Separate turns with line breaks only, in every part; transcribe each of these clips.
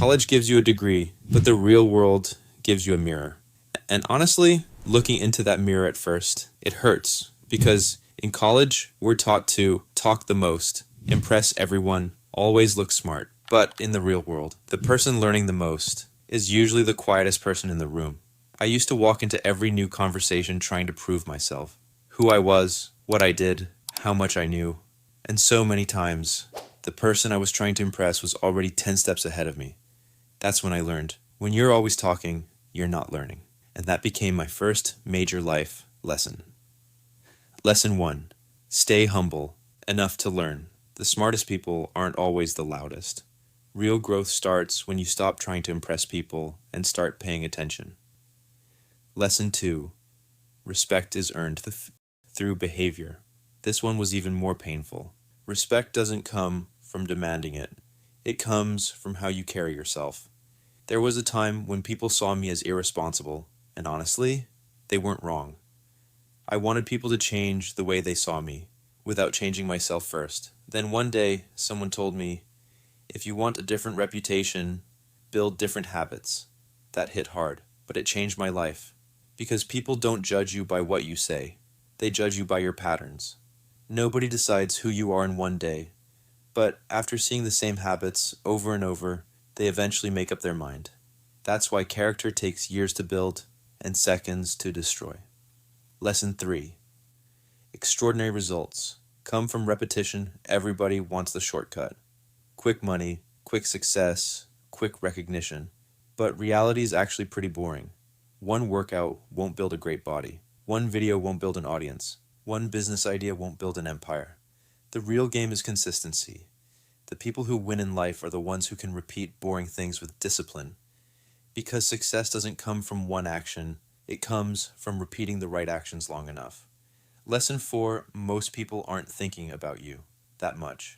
College gives you a degree, but the real world gives you a mirror. And honestly, looking into that mirror at first, it hurts because in college, we're taught to talk the most, impress everyone, always look smart. But in the real world, the person learning the most is usually the quietest person in the room. I used to walk into every new conversation trying to prove myself, who I was, what I did, how much I knew. And so many times, the person I was trying to impress was already 10 steps ahead of me. That's when I learned, when you're always talking, you're not learning. And that became my first major life lesson. Lesson 1. Stay humble, enough to learn. The smartest people aren't always the loudest. Real growth starts when you stop trying to impress people and start paying attention. Lesson 2. Respect is earned through behavior. This one was even more painful. Respect doesn't come from demanding it. It comes from how you carry yourself. There was a time when people saw me as irresponsible, and honestly, they weren't wrong. I wanted people to change the way they saw me, without changing myself first. Then one day, someone told me, if you want a different reputation, build different habits. That hit hard, but it changed my life. Because people don't judge you by what you say. They judge you by your patterns. Nobody decides who you are in one day, but after seeing the same habits over and over, they eventually make up their mind. That's why character takes years to build and seconds to destroy. Lesson 3. Extraordinary results come from repetition. Everybody wants the shortcut. Quick money, quick success, quick recognition. But reality is actually pretty boring. One workout won't build a great body. One video won't build an audience. One business idea won't build an empire. The real game is consistency. The people who win in life are the ones who can repeat boring things with discipline. Because success doesn't come from one action, it comes from repeating the right actions long enough. Lesson 4, most people aren't thinking about you that much.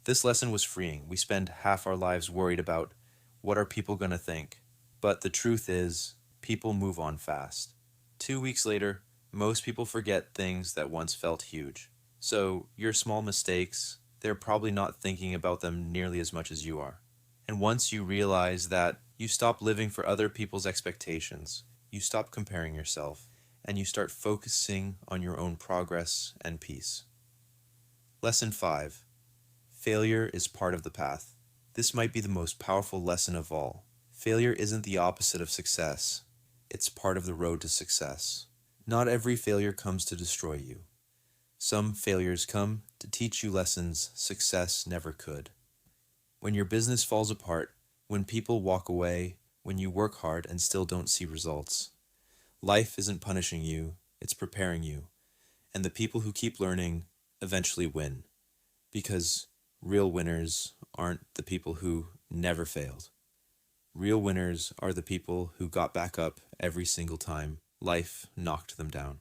This lesson was freeing. We spend half our lives worried about what are people going to think. But the truth is, people move on fast. 2 weeks later, most people forget things that once felt huge. So your small mistakes, they're probably not thinking about them nearly as much as you are. And once you realize that, you stop living for other people's expectations, you stop comparing yourself, and you start focusing on your own progress and peace. Lesson 5. Failure is part of the path. This might be the most powerful lesson of all. Failure isn't the opposite of success. It's part of the road to success. Not every failure comes to destroy you. Some failures come to teach you lessons success never could. When your business falls apart, when people walk away, when you work hard and still don't see results, life isn't punishing you, it's preparing you. And the people who keep learning eventually win. Because real winners aren't the people who never failed. Real winners are the people who got back up every single time life knocked them down.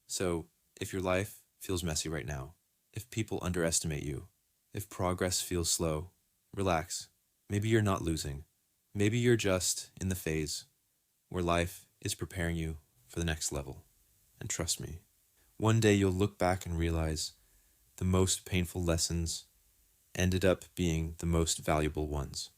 So, if your life feels messy right now, if people underestimate you, if progress feels slow, relax. Maybe you're not losing. Maybe you're just in the phase where life is preparing you for the next level. And trust me, one day you'll look back and realize the most painful lessons ended up being the most valuable ones.